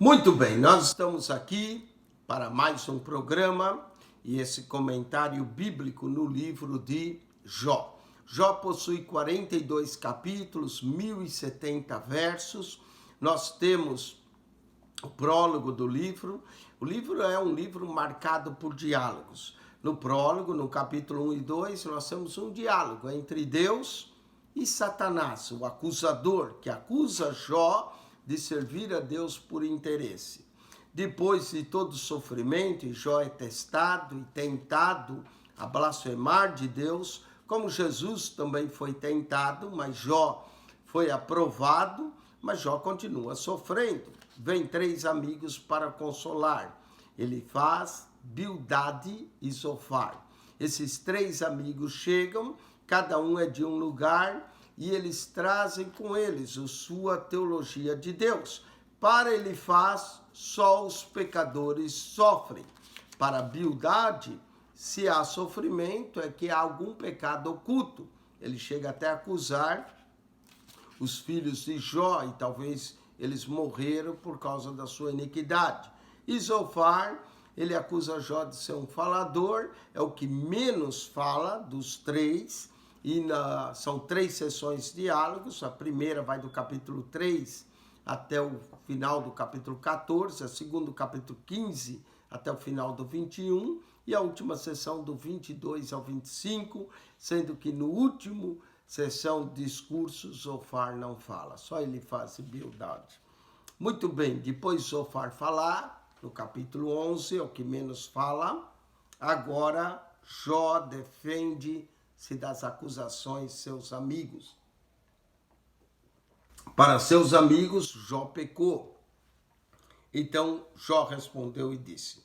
Muito bem, nós estamos aqui para mais um programa e esse comentário bíblico no livro de Jó. Jó possui 42 capítulos, 1070 versos. Nós temos o prólogo do livro. O livro é um livro marcado por diálogos. No prólogo, no capítulo 1 e 2, nós temos um diálogo entre Deus e Satanás, o acusador, que acusa Jó de servir a Deus por interesse. Depois de todo o sofrimento, Jó é testado e tentado a blasfemar de Deus, como Jesus também foi tentado, mas Jó foi aprovado, mas Jó continua sofrendo. Vem 3 amigos para consolar. Elifaz, Bildade e Zofar. Esses 3 amigos chegam, cada um é de um lugar, e eles trazem com eles a sua teologia de Deus. Para Elifaz, só os pecadores sofrem. Para Bildade, se há sofrimento, é que há algum pecado oculto. Ele chega até a acusar os filhos de Jó, e talvez eles morreram por causa da sua iniquidade. E Zofar, ele acusa Jó de ser um falador, é o que menos fala dos 3, e são 3 sessões de diálogos. A primeira vai do capítulo 3 até o final do capítulo 14, a segunda do capítulo 15 até o final do 21, e a última sessão do 22 ao 25, sendo que no último sessão de discursos, Zofar não fala, só ele faz Bildade. Muito bem, depois Zofar falar, no capítulo 11, é o que menos fala. Agora, Jó defende-se das acusações de seus amigos. Para seus amigos, Jó pecou. Então, Jó respondeu e disse: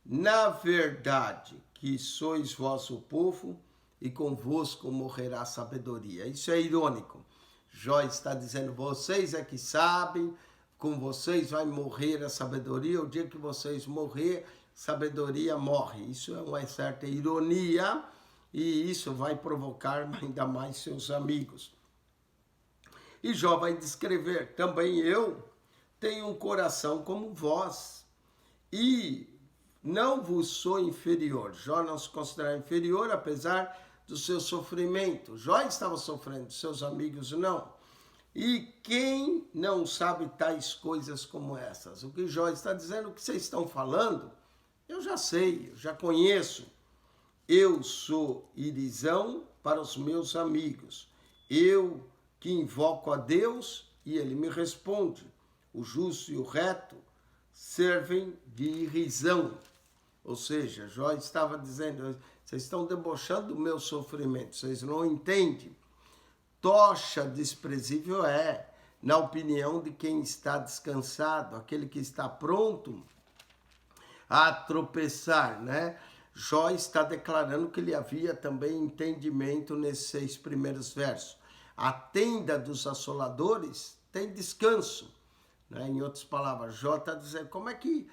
na verdade que sois vosso povo, e convosco morrerá a sabedoria. Isso é irônico. Jó está dizendo, vocês é que sabem, com vocês vai morrer a sabedoria, o dia que vocês morrer, sabedoria morre. Isso é uma certa ironia, e isso vai provocar ainda mais seus amigos. E Jó vai descrever, também eu tenho um coração como vós, e não vos sou inferior. Jó não se considera inferior, apesar do seu sofrimento. Jó estava sofrendo, seus amigos não. E quem não sabe tais coisas como essas? O que Jó está dizendo, o que vocês estão falando, eu já sei, eu já conheço. Eu sou irisão para os meus amigos. Eu que invoco a Deus e ele me responde. O justo e o reto servem de irrisão. Ou seja, Jó estava dizendo, vocês estão debochando do meu sofrimento, vocês não entendem. Tocha desprezível é, na opinião de quem está descansado, aquele que está pronto a tropeçar, né? Jó está declarando que ele havia também entendimento nesses 6 primeiros versos. A tenda dos assoladores tem descanso, né? Em outras palavras, Jó está dizendo, como é que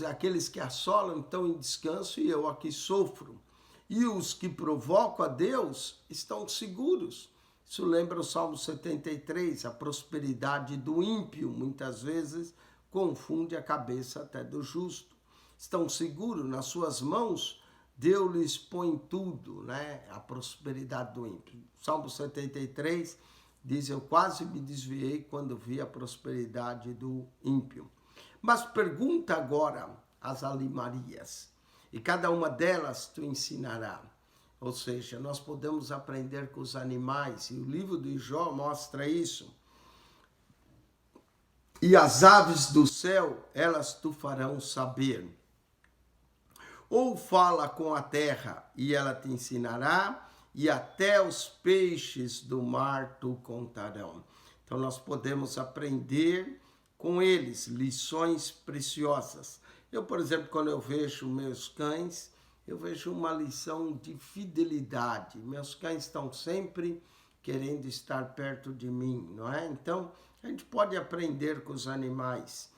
aqueles que assolam estão em descanso e eu aqui sofro? E os que provocam a Deus estão seguros. Isso lembra o Salmo 73, a prosperidade do ímpio, muitas vezes confunde a cabeça até do justo. Estão seguros, nas suas mãos, Deus lhes põe tudo, né? A prosperidade do ímpio. Salmo 73 diz, eu quase me desviei quando vi a prosperidade do ímpio. Mas pergunta agora às alimarias, e cada uma delas tu ensinará. Ou seja, nós podemos aprender com os animais, e o livro de Jó mostra isso. E as aves do céu, elas tu farão saber. Ou fala com a terra, e ela te ensinará, e até os peixes do mar tu contarão. Então nós podemos aprender com eles lições preciosas. Eu, por exemplo, quando eu vejo meus cães, eu vejo uma lição de fidelidade. Meus cães estão sempre querendo estar perto de mim, não é? Então, a gente pode aprender com os animais.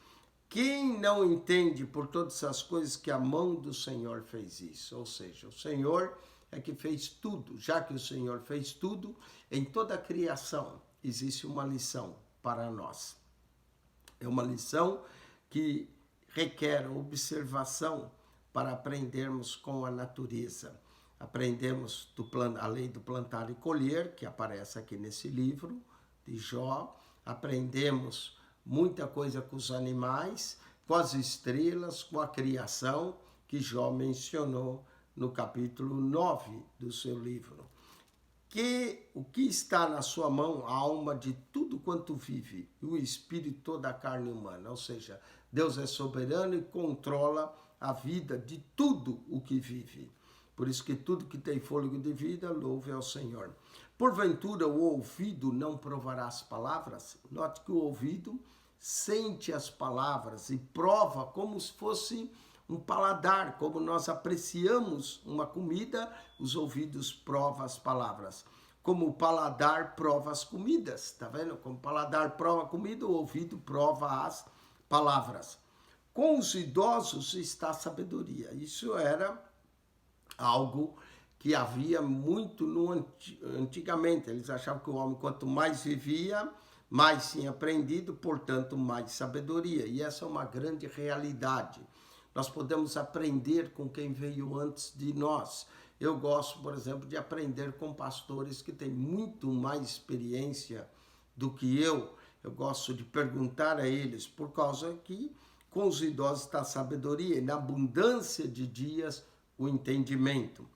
Quem não entende por todas essas coisas que a mão do Senhor fez isso? Ou seja, o Senhor é que fez tudo. Já que o Senhor fez tudo, em toda a criação existe uma lição para nós. É uma lição que requer observação para aprendermos com a natureza. Aprendemos a lei do plantar e colher, que aparece aqui nesse livro de Jó. Aprendemos muita coisa com os animais, com as estrelas, com a criação, que Jó mencionou no capítulo 9 do seu livro. O que está na sua mão, a alma de tudo quanto vive, e o espírito toda a carne humana. Ou seja, Deus é soberano e controla a vida de tudo o que vive. Por isso que tudo que tem fôlego de vida, louve ao Senhor. Porventura o ouvido não provará as palavras? Note que o ouvido sente as palavras e prova como se fosse um paladar, como nós apreciamos uma comida, os ouvidos provam as palavras. Como o paladar prova as comidas, tá vendo? Como o paladar prova a comida, o ouvido prova as palavras. Com os idosos está a sabedoria. Isso era algo que havia muito antigamente. Eles achavam que o homem, quanto mais vivia, mais tinha aprendido, portanto, mais sabedoria. E essa é uma grande realidade. Nós podemos aprender com quem veio antes de nós. Eu gosto, por exemplo, de aprender com pastores que têm muito mais experiência do que eu. Eu gosto de perguntar a eles, por causa que com os idosos está a sabedoria, e na abundância de dias o entendimento.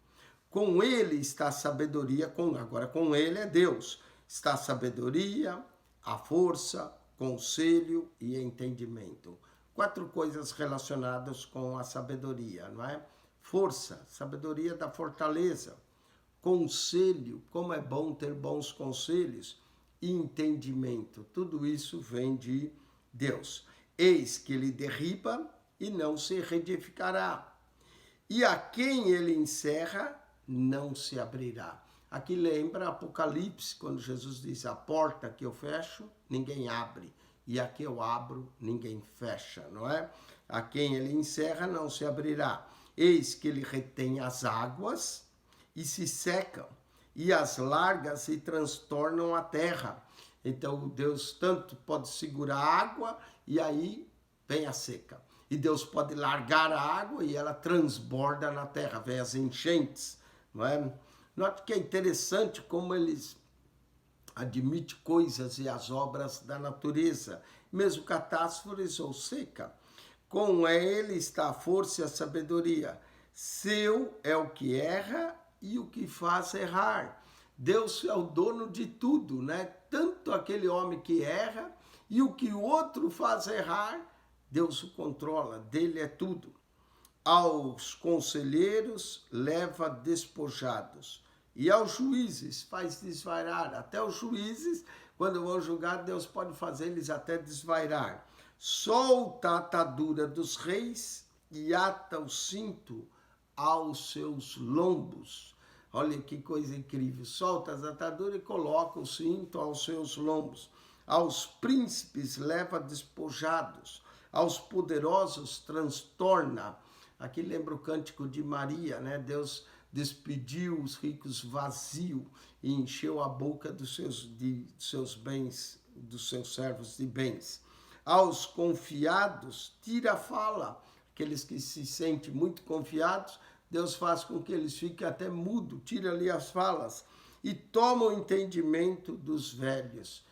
Com ele está a sabedoria, agora com ele é Deus. Está a sabedoria, a força, conselho e entendimento. 4 coisas relacionadas com a sabedoria, não é? Força, sabedoria da fortaleza. Conselho, como é bom ter bons conselhos. E entendimento, tudo isso vem de Deus. Eis que ele derriba e não se reedificará. E a quem ele encerra, não se abrirá. Aqui lembra Apocalipse, quando Jesus diz, a porta que eu fecho, ninguém abre. E a que eu abro, ninguém fecha, não é? A quem ele encerra, não se abrirá. Eis que ele retém as águas e se secam, e as largas se transtornam a terra. Então, Deus tanto pode segurar a água, e aí vem a seca. E Deus pode largar a água e ela transborda na terra, vem as enchentes, não é? Note que é interessante como eles admitem coisas e as obras da natureza, mesmo catástrofes ou seca. Com ele está a força e a sabedoria. Seu é o que erra e o que faz errar. Deus é o dono de tudo, né? Tanto aquele homem que erra e o que o outro faz errar, Deus o controla, dele é tudo. Aos conselheiros leva despojados, e aos juízes faz desvairar. Até os juízes, quando vão julgar, Deus pode fazer eles até desvairar. Solta a atadura dos reis e ata o cinto aos seus lombos. Olha que coisa incrível. Solta as ataduras e coloca o cinto aos seus lombos. Aos príncipes leva despojados. Aos poderosos transtorna. Aqui lembra o cântico de Maria, né? Deus despediu os ricos vazio e encheu a boca dos seus bens, dos seus servos de bens. Aos confiados, tira a fala. Aqueles que se sentem muito confiados, Deus faz com que eles fiquem até mudo, tira ali as falas. E toma o entendimento dos velhos.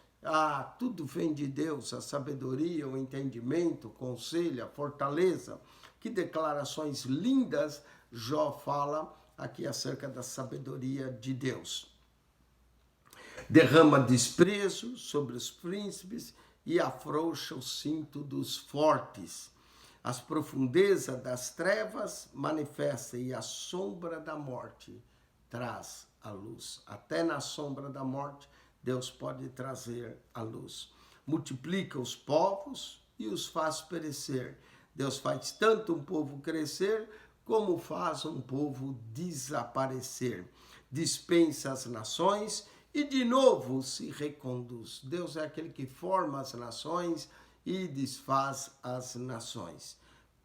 Tudo vem de Deus, a sabedoria, o entendimento, o conselho, a fortaleza. Que declarações lindas Jó fala aqui acerca da sabedoria de Deus. Derrama desprezo sobre os príncipes e afrouxa o cinto dos fortes. As profundezas das trevas manifesta e a sombra da morte traz a luz. Até na sombra da morte, Deus pode trazer a luz. Multiplica os povos e os faz perecer. Deus faz tanto um povo crescer, como faz um povo desaparecer. Dispensa as nações e de novo se reconduz. Deus é aquele que forma as nações e desfaz as nações.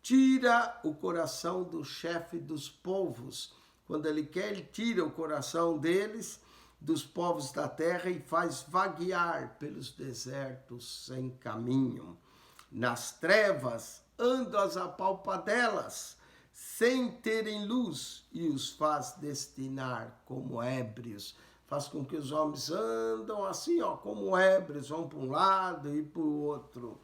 Tira o coração do chefe dos povos. Quando ele quer, ele tira o coração deles, dos povos da terra, e faz vaguear pelos desertos sem caminho. nas trevas andam as apalpadelas, sem terem luz, e os faz destinar como ébrios. Faz com que os homens andam assim, ó, como ébrios, vão para um lado e para o outro.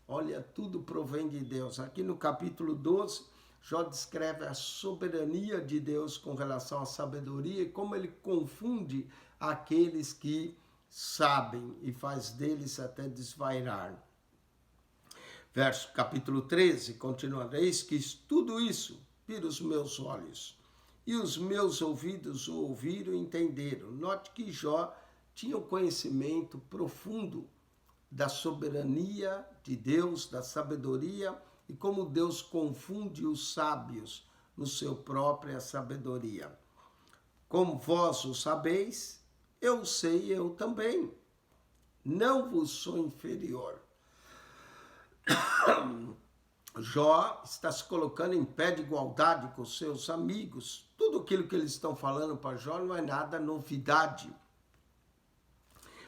Olha, tudo provém de Deus. Aqui no capítulo 12, Jó descreve a soberania de Deus com relação à sabedoria e como ele confunde aqueles que sabem e faz deles até desvairar. Verso capítulo 13, continuando: eis que tudo isso vira os meus olhos, e os meus ouvidos o ouviram e entenderam. Note que Jó tinha um conhecimento profundo da soberania de Deus, da sabedoria, e como Deus confunde os sábios no seu própria sabedoria. Como vós o sabeis, eu sei eu também. Não vos sou inferior. Jó está se colocando em pé de igualdade com seus amigos. Tudo aquilo que eles estão falando para Jó não é nada novidade.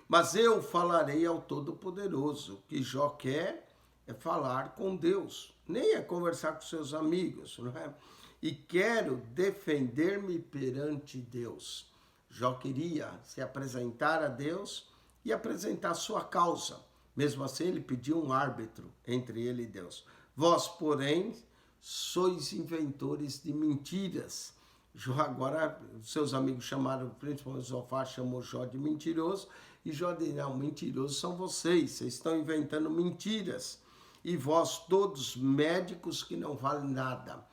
Mas eu falarei ao Todo-Poderoso. O que Jó quer é falar com Deus, nem é conversar com seus amigos, não é? E quero defender-me perante Deus. Jó queria se apresentar a Deus e apresentar sua causa. Mesmo assim, ele pediu um árbitro entre ele e Deus. Vós, porém, sois inventores de mentiras. Jó agora, seus amigos chamaram, principalmente Zofar chamou Jó de mentiroso, e Jó disse: não, mentirosos são vocês estão inventando mentiras. E vós todos médicos que não valem nada.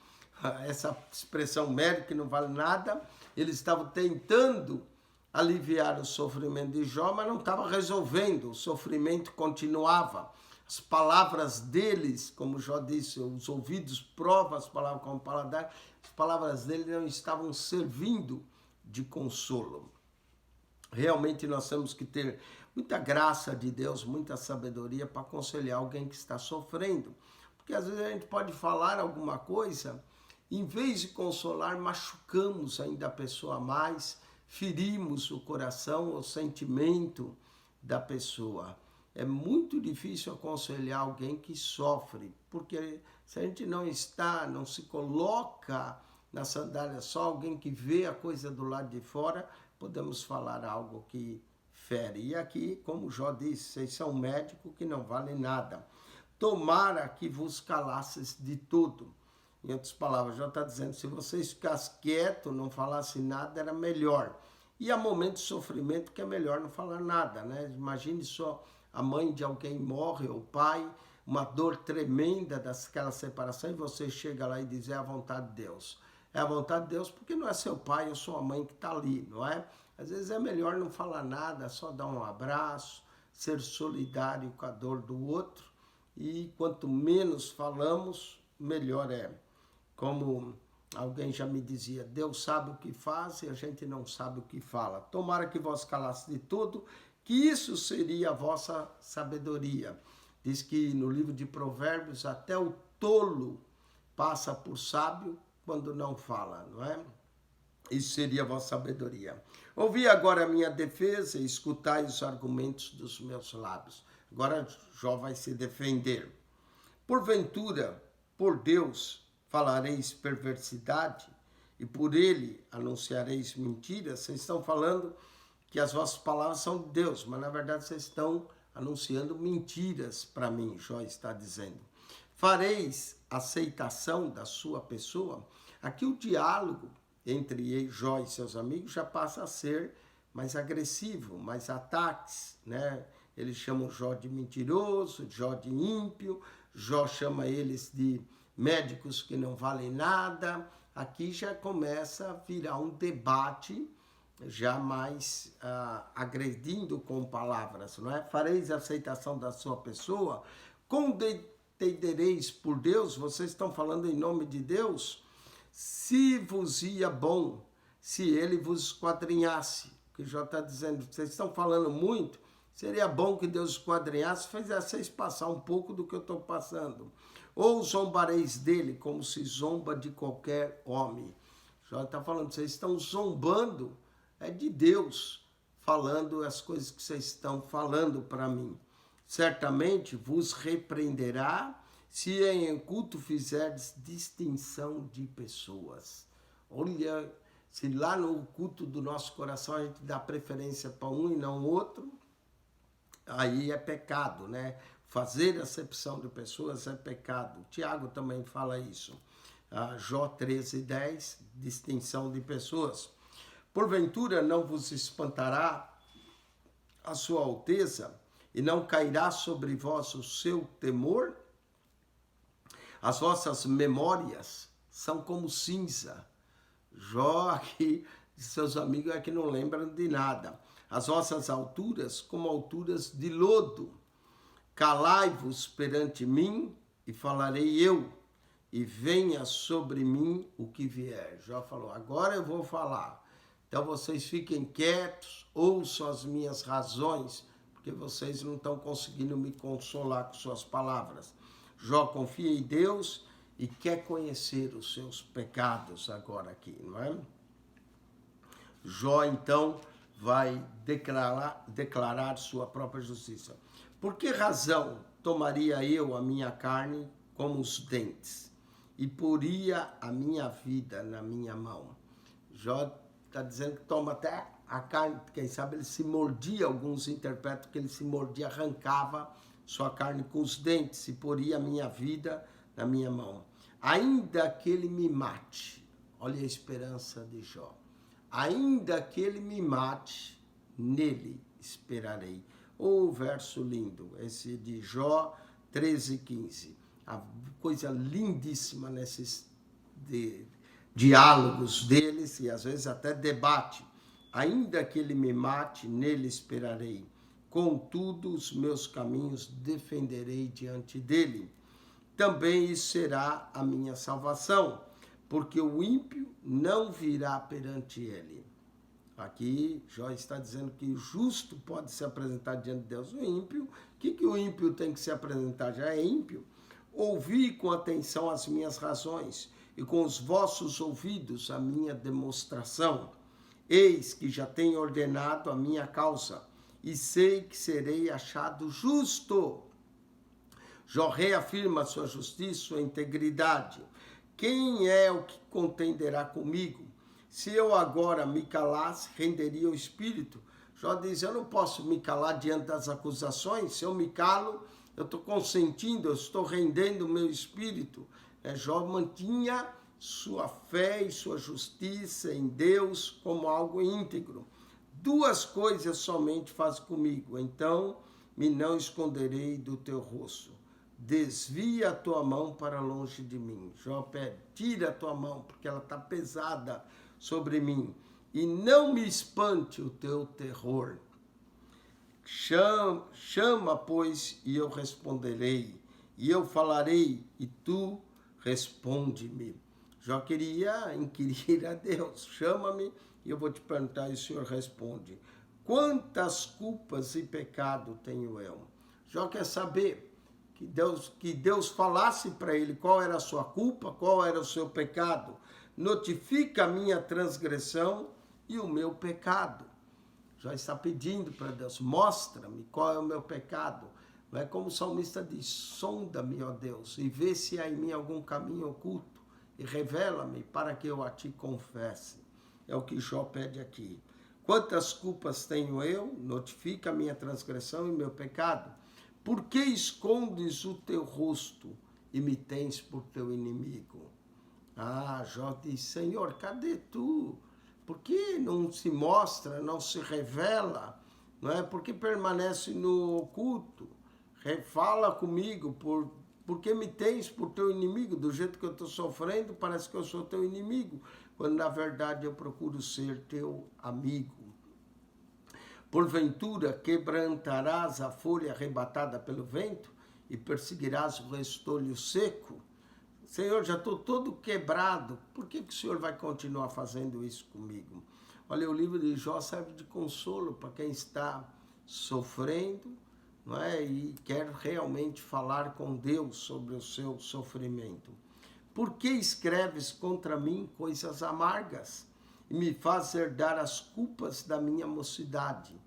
Essa expressão médico que não vale nada, eles estavam tentando aliviar o sofrimento de Jó, mas não estava resolvendo, o sofrimento continuava. As palavras deles, como Jó disse, os ouvidos provam as palavras como paladar, as palavras dele não estavam servindo de consolo. Realmente nós temos que ter muita graça de Deus, muita sabedoria para aconselhar alguém que está sofrendo. Porque às vezes a gente pode falar alguma coisa, em vez de consolar, machucamos ainda a pessoa mais, ferimos o coração, o sentimento da pessoa. É muito difícil aconselhar alguém que sofre, porque se a gente não se coloca na sandália, só alguém que vê a coisa do lado de fora, podemos falar algo que fere. E aqui, como Jó disse, vocês são médicos que não valem nada. Tomara que vos calasses de tudo. Em outras palavras, Jó está dizendo, se vocês ficassem quietos, não falassem nada, era melhor. E há momentos de sofrimento que é melhor não falar nada, né? Imagine só, a mãe de alguém morre, ou o pai, uma dor tremenda daquela separação, e você chega lá e diz, é a vontade de Deus. É a vontade de Deus porque não é seu pai ou sua mãe que está ali, não é? Às vezes é melhor não falar nada, só dar um abraço, ser solidário com a dor do outro, e quanto menos falamos, melhor é. Como alguém já me dizia, Deus sabe o que faz e a gente não sabe o que fala. Tomara que vós calasseis de tudo, que isso seria a vossa sabedoria. Diz que no livro de Provérbios, até o tolo passa por sábio quando não fala, não é? Isso seria a vossa sabedoria. Ouvi agora a minha defesa e escutai os argumentos dos meus lábios. Agora Jó vai se defender. Porventura, por Deus, falareis perversidade e por ele anunciareis mentiras? Vocês estão falando que as vossas palavras são de Deus, mas na verdade vocês estão anunciando mentiras para mim, Jó está dizendo. Fareis aceitação da sua pessoa? Aqui o diálogo entre Jó e seus amigos já passa a ser mais agressivo, mais ataques, né? Eles chamam Jó de mentiroso, Jó de ímpio, Jó chama eles de médicos que não valem nada. Aqui já começa a virar um debate já mais agredindo com palavras, não é? Fareis a aceitação da sua pessoa? Contendereis por Deus? Vocês estão falando em nome de Deus? Se vos ia bom, se ele vos esquadrinhasse, o que Jó está dizendo, vocês estão falando muito, seria bom que Deus esquadrinhasse, fizesse vocês passar um pouco do que eu estou passando. Ou zombareis dele, como se zomba de qualquer homem. Jó está falando, vocês estão zombando, é de Deus, falando as coisas que vocês estão falando para mim. certamente vos repreenderá se em oculto fizerdes distinção de pessoas. Olha, se lá no oculto do nosso coração a gente dá preferência para um e não outro, aí é pecado, né? Fazer acepção de pessoas é pecado. Tiago também fala isso. Jó 13:10, distinção de pessoas. Porventura não vos espantará a sua alteza e não cairá sobre vós o seu temor? As vossas memórias são como cinza. Jó aqui, seus amigos é que não lembram de nada. As vossas alturas como alturas de lodo. Calai-vos perante mim e falarei eu, e venha sobre mim o que vier. Jó falou, agora eu vou falar. Então vocês fiquem quietos, ouçam as minhas razões, porque vocês não estão conseguindo me consolar com suas palavras. Jó confia em Deus e quer conhecer os seus pecados agora aqui, não é? Jó, então, vai declarar sua própria justiça. Por que razão tomaria eu a minha carne como os dentes e poria a minha vida na minha mão? Jó está dizendo que toma até a carne, quem sabe ele se mordia, alguns interpretam que ele se mordia, arrancava sua carne com os dentes e poria a minha vida na minha mão. Ainda que ele me mate, olha a esperança de Jó, ainda que ele me mate, nele esperarei. Oh, verso lindo, esse de Jó 13:15. A coisa lindíssima nesses diálogos deles e às vezes até debate. Ainda que ele me mate, nele esperarei. Contudo, os meus caminhos defenderei diante dele. Também isso será a minha salvação, porque o ímpio não virá perante ele. Aqui, Jó está dizendo que o justo pode se apresentar diante de Deus. O ímpio, o que o ímpio tem que se apresentar? Já é ímpio. Ouvi com atenção as minhas razões e com os vossos ouvidos a minha demonstração. Eis que já tenho ordenado a minha causa e sei que serei achado justo. Jó reafirma sua justiça, sua integridade. Quem é o que contenderá comigo? Se eu agora me calasse, renderia o espírito. Jó diz, eu não posso me calar diante das acusações. Se eu me calo, eu estou consentindo, eu estou rendendo o meu espírito. Jó mantinha sua fé e sua justiça em Deus como algo íntegro. Duas coisas somente faz comigo, então me não esconderei do teu rosto. Desvia a tua mão para longe de mim. Jó pede, tira a tua mão, porque ela está pesada sobre mim. E não me espante o teu terror. Chama, pois, e eu responderei. E eu falarei, e tu responde-me. Jó queria inquirir a Deus. Chama-me e eu vou te perguntar e o Senhor responde. Quantas culpas e pecado tenho eu? Jó quer saber que Deus falasse para ele qual era a sua culpa, qual era o seu pecado. Notifica a minha transgressão e o meu pecado. Jó está pedindo para Deus, mostra-me qual é o meu pecado. Não é como o salmista diz, sonda-me, ó Deus, e vê se há em mim algum caminho oculto, e revela-me para que eu a ti confesse. É o que Jó pede aqui. Quantas culpas tenho eu? Notifica a minha transgressão e meu pecado. Por que escondes o teu rosto e me tens por teu inimigo? Jó diz, Senhor, cadê tu? Por que não se mostra, não se revela? Não é? Por que permanece no oculto? Fala comigo, por que me tens por teu inimigo? Do jeito que eu estou sofrendo, parece que eu sou teu inimigo, quando na verdade eu procuro ser teu amigo. Porventura quebrantarás a folha arrebatada pelo vento e perseguirás o restolho seco? Senhor, já estou todo quebrado, por que o Senhor vai continuar fazendo isso comigo? Olha, o livro de Jó serve de consolo para quem está sofrendo, não é? E quer realmente falar com Deus sobre o seu sofrimento. Por que escreves contra mim coisas amargas e me faz herdar as culpas da minha mocidade?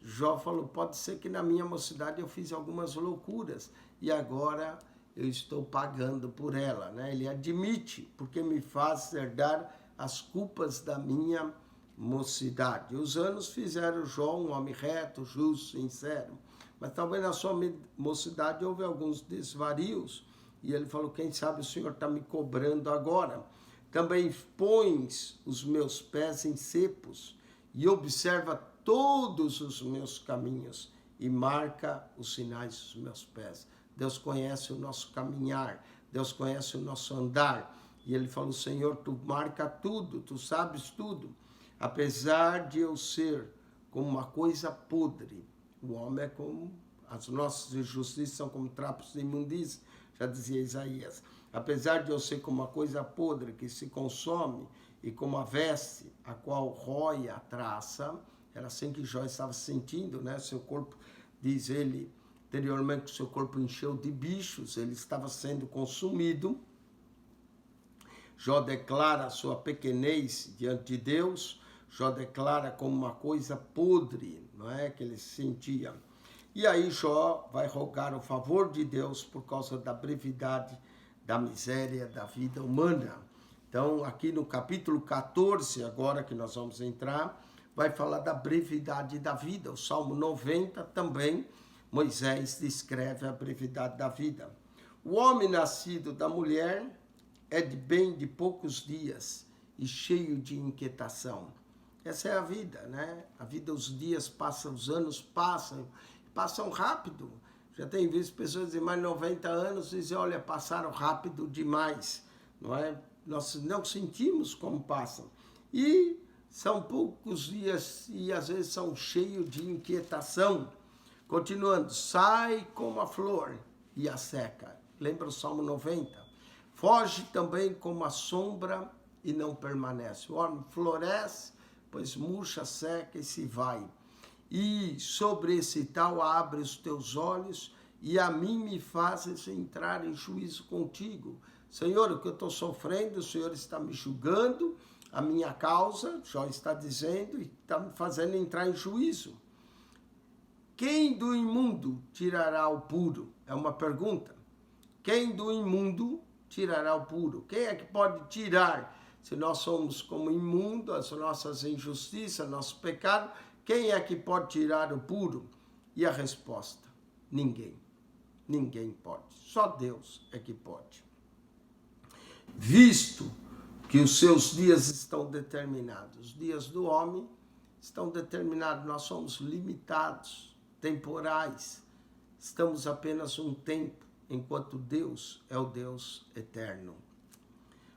Jó falou, pode ser que na minha mocidade eu fiz algumas loucuras e agora eu estou pagando por ela, né? Ele admite, porque me faz herdar as culpas da minha mocidade. Os anos fizeram Jó um homem reto, justo, sincero, mas talvez na sua mocidade houve alguns desvarios, e ele falou, quem sabe o Senhor está me cobrando agora. Também pões os meus pés em cepos e observa todos os meus caminhos e marca os sinais dos meus pés. Deus conhece o nosso caminhar, Deus conhece o nosso andar. E ele falou, Senhor, tu marca tudo, tu sabes tudo. Apesar de eu ser como uma coisa podre, o homem é como, as nossas injustiças são como trapos de imundícia, já dizia Isaías. Apesar de eu ser como uma coisa podre que se consome e como a veste, a qual rói a traça, era assim que Jó estava se sentindo, né? Seu corpo, diz ele, anteriormente, seu corpo encheu de bichos, ele estava sendo consumido. Jó declara a sua pequenez diante de Deus, Jó declara como uma coisa podre, não é, que ele se sentia. E aí Jó vai rogar o favor de Deus por causa da brevidade, da miséria da vida humana. Então, aqui no capítulo 14, agora que nós vamos entrar, vai falar da brevidade da vida. O Salmo 90 também, Moisés descreve a brevidade da vida. O homem nascido da mulher é de bem de poucos dias e cheio de inquietação. Essa é a vida, né? A vida, os dias passam, os anos passam rápido. Já tem visto pessoas de mais de 90 anos e dizem, olha, passaram rápido demais, não é? Nós não sentimos como passam. E são poucos dias e às vezes são cheios de inquietação. Continuando, sai como a flor e a seca. Lembra o Salmo 90? Foge também como a sombra e não permanece. O homem floresce, pois murcha, seca e se vai. E sobre esse tal abre os teus olhos e a mim me fazes entrar em juízo contigo. Senhor, o que eu estou sofrendo, o Senhor está me julgando, a minha causa, Jó está dizendo, e está me fazendo entrar em juízo. Quem do imundo tirará o puro? É uma pergunta. Quem do imundo tirará o puro? Quem é que pode tirar? Se nós somos como imundo, as nossas injustiças, nosso pecado, quem é que pode tirar o puro? E a resposta, ninguém. Ninguém pode. Só Deus é que pode. Visto que os seus dias estão determinados, os dias do homem estão determinados, nós somos limitados, temporais, estamos apenas um tempo, enquanto Deus é o Deus eterno.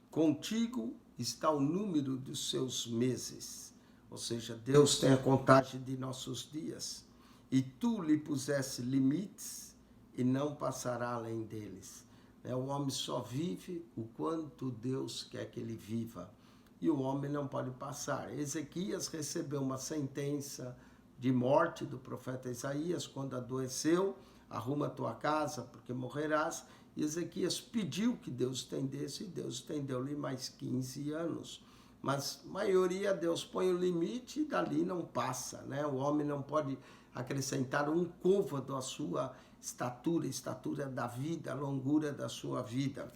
Contigo está o número dos seus meses, ou seja, Deus tem a contagem de nossos dias, e tu lhe puseste limites e não passará além deles. O homem só vive o quanto Deus quer que ele viva, e o homem não pode passar. Ezequias recebeu uma sentença de morte do profeta Isaías quando adoeceu, arruma a tua casa porque morrerás, e Ezequias pediu que Deus estendesse, e Deus estendeu-lhe mais 15 anos. Mas a maioria, Deus põe o limite e dali não passa, né? O homem não pode acrescentar um côvado à sua estatura da vida, a longura da sua vida.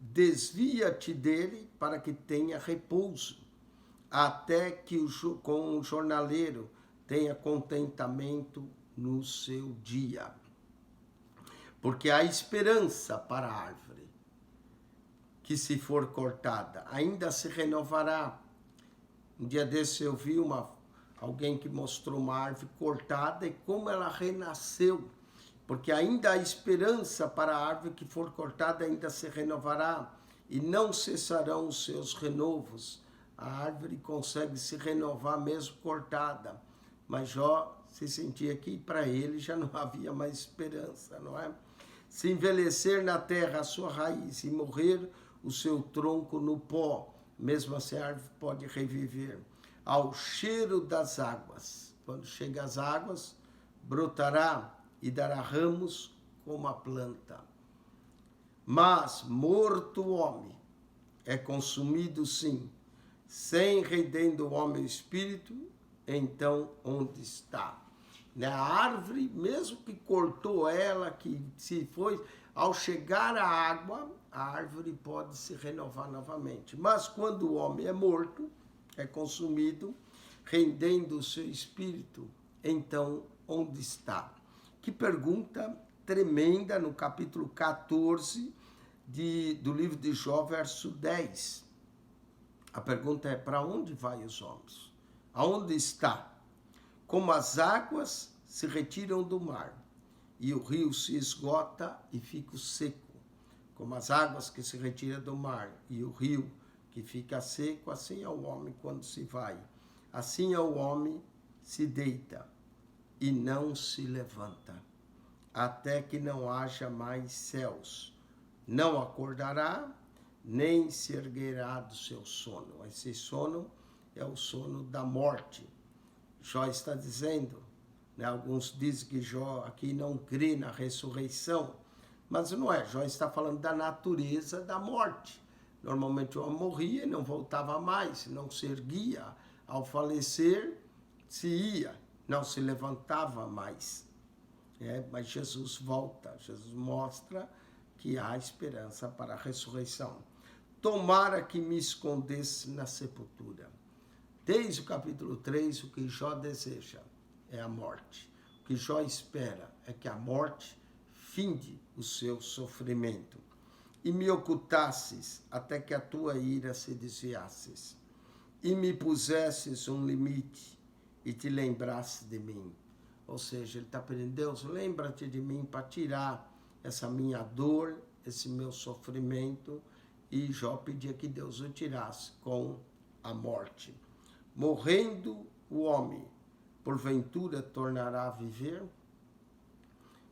Desvia-te dele para que tenha repouso, até que com o jornaleiro tenha contentamento no seu dia. Porque há esperança para a árvore, que se for cortada, ainda se renovará. Um dia desse eu vi alguém que mostrou uma árvore cortada e como ela renasceu. Porque ainda há esperança para a árvore que for cortada, ainda se renovará, e não cessarão os seus renovos. A árvore consegue se renovar mesmo cortada. Mas Jó se sentia que para ele já não havia mais esperança, não é? Se envelhecer na terra a sua raiz e morrer o seu tronco no pó, mesmo assim a árvore pode reviver. Ao cheiro das águas, quando chega as águas, brotará e dará ramos como a planta. Mas morto o homem é consumido sim, sem rendendo o homem o espírito, então onde está? né? A árvore, mesmo que cortou ela, que se foi, ao chegar a água, a árvore pode se renovar novamente. Mas quando o homem é morto, é consumido, rendendo o seu espírito, então onde está? Que pergunta tremenda no capítulo 14 do livro de Jó, verso 10. A pergunta é: para onde vai os homens? Aonde está? Como as águas se retiram do mar, e o rio se esgota e fica seco. Como as águas que se retiram do mar, e o rio que fica seco, assim é o homem quando se vai. Assim é o homem se deita e não se levanta, até que não haja mais céus. Não acordará, nem se erguerá do seu sono. Esse sono é o sono da morte. Jó está dizendo, né? Alguns dizem que Jó aqui não crê na ressurreição, mas não é. Jó está falando da natureza da morte. Normalmente o homem morria e não voltava mais, não se erguia. Ao falecer, se ia, não se levantava mais. Mas Jesus volta, Jesus mostra que há esperança para a ressurreição. Tomara que me escondesse na sepultura. Desde o capítulo 3, o que Jó deseja é a morte. O que Jó espera é que a morte finde o seu sofrimento. E me ocultasses até que a tua ira se desviasses. E me pusesses um limite e te lembrasses de mim. Ou seja, ele está pedindo: Deus, lembra-te de mim para tirar essa minha dor, esse meu sofrimento. E Jó pedia que Deus o tirasse com a morte. Morrendo o homem, porventura tornará a viver?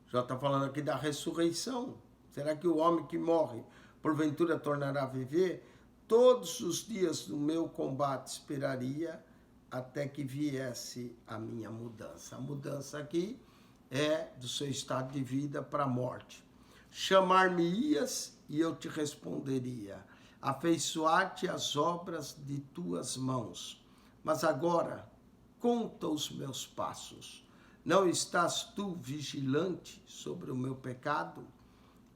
Jó está falando aqui da ressurreição. Será que o homem que morre, porventura tornará a viver? Todos os dias do meu combate esperaria, até que viesse a minha mudança. A mudança aqui é do seu estado de vida para a morte. Chamar-me-ias e eu te responderia. Afeiçoar-te as obras de tuas mãos. Mas agora, conta os meus passos. Não estás tu vigilante sobre o meu pecado?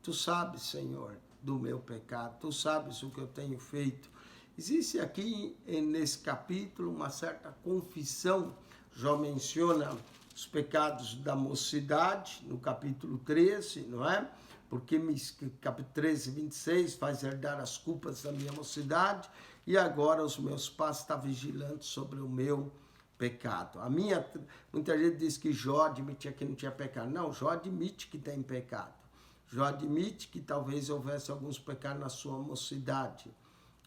Tu sabes, Senhor, do meu pecado. Tu sabes o que eu tenho feito. Existe aqui, nesse capítulo, uma certa confissão. Jó menciona os pecados da mocidade, no capítulo 13, não é? Porque capítulo 13, 26, faz herdar as culpas da minha mocidade, e agora os meus passos estão vigilantes sobre o meu pecado. Muita gente diz que Jó admitia que não tinha pecado. Não, Jó admite que tem pecado. Jó admite que talvez houvesse alguns pecados na sua mocidade.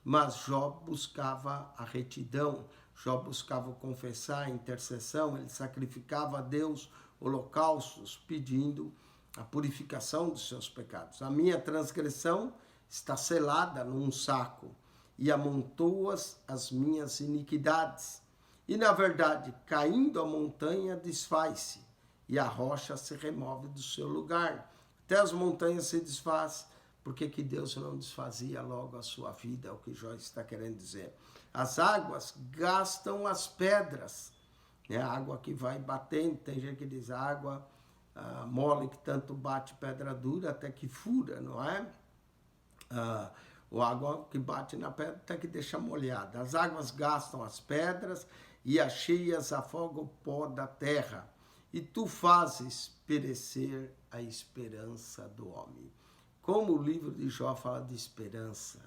Mas Jó buscava a retidão, Jó buscava confessar a intercessão, ele sacrificava a Deus holocaustos, pedindo a purificação dos seus pecados. A minha transgressão está selada num saco, e amontoas as minhas iniquidades. E, na verdade, caindo a montanha, desfaz-se, e a rocha se remove do seu lugar. Até as montanhas se desfazem. Por que Deus não desfazia logo a sua vida? É o que Jó está querendo dizer. As águas gastam as pedras. A água que vai batendo, tem gente que diz água mole que tanto bate pedra dura até que fura, não é? O água que bate na pedra até que deixa molhada. As águas gastam as pedras e as cheias afogam o pó da terra. E tu fazes perecer a esperança do homem. Como o livro de Jó fala de esperança,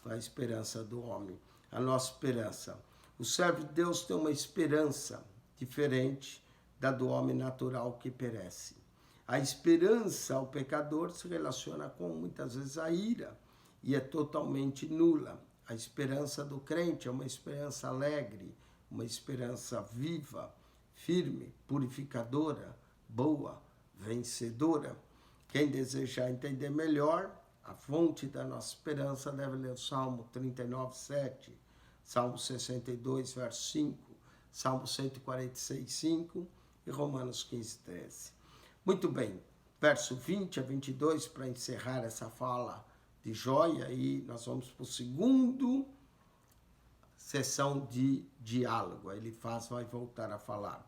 a esperança do homem, a nossa esperança. O servo de Deus tem uma esperança diferente da do homem natural que perece. A esperança ao pecador se relaciona com, muitas vezes, a ira, e é totalmente nula. A esperança do crente é uma esperança alegre, uma esperança viva, firme, purificadora, boa, vencedora. Quem desejar entender melhor a fonte da nossa esperança deve ler o Salmo 39, 7, Salmo 62, verso 5, Salmo 146, 5 e Romanos 15, 13. Muito bem, verso 20 a 22, para encerrar essa fala de Jó, e aí nós vamos para o segundo sessão de diálogo. Ele vai voltar a falar.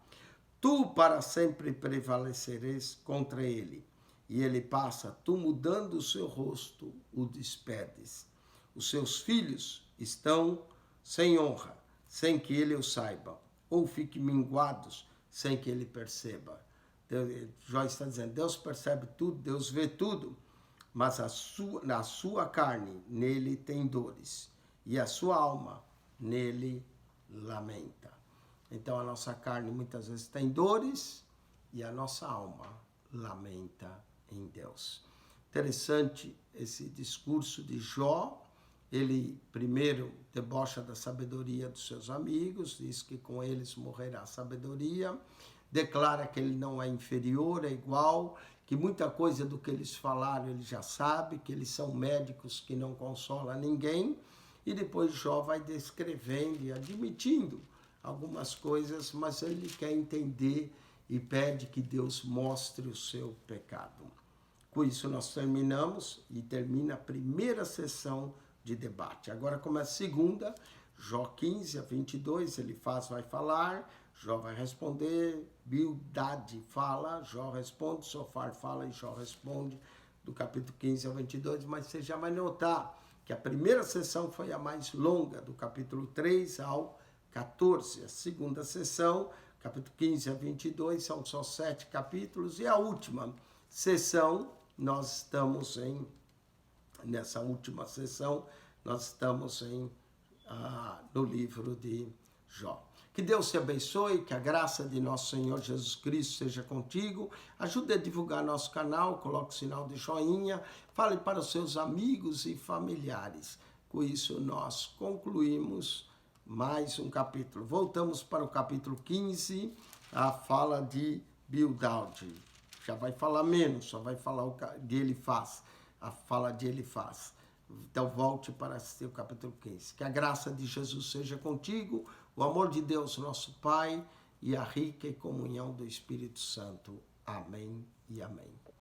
Tu para sempre prevaleceres contra ele. E ele passa, tu mudando o seu rosto, o despedes. Os seus filhos estão sem honra, sem que ele o saiba, ou fiquem minguados, sem que ele perceba. Jó está dizendo, Deus percebe tudo, Deus vê tudo, mas na sua carne, nele tem dores, e a sua alma, nele lamenta. Então a nossa carne muitas vezes tem dores, e a nossa alma lamenta em Deus. Interessante esse discurso de Jó. Ele primeiro debocha da sabedoria dos seus amigos, diz que com eles morrerá a sabedoria, declara que ele não é inferior, é igual, que muita coisa do que eles falaram ele já sabe, que eles são médicos que não consolam ninguém, e depois Jó vai descrevendo e admitindo algumas coisas, mas ele quer entender e pede que Deus mostre o seu pecado. Com isso nós terminamos e termina a primeira sessão de debate. Agora começa a segunda, Jó 15 a 22, ele vai falar, Jó vai responder, Bildade fala, Jó responde, Sofar fala e Jó responde, do capítulo 15 ao 22, mas você já vai notar que a primeira sessão foi a mais longa, do capítulo 3 ao 14. A segunda sessão, capítulo 15 a 22, são só 7 capítulos, e a última sessão, nós estamos nessa última sessão, nós estamos no livro de Jó. Que Deus te abençoe, que a graça de nosso Senhor Jesus Cristo seja contigo. Ajude a divulgar nosso canal, coloque o sinal de joinha, fale para os seus amigos e familiares. Com isso nós concluímos mais um capítulo. Voltamos para o capítulo 15, a fala de Bildade. Já vai falar menos, só vai falar o de Elifaz, a fala de Elifaz. Então volte para assistir o capítulo 15. Que a graça de Jesus seja contigo, o amor de Deus, nosso Pai, e a rica comunhão do Espírito Santo. Amém e amém.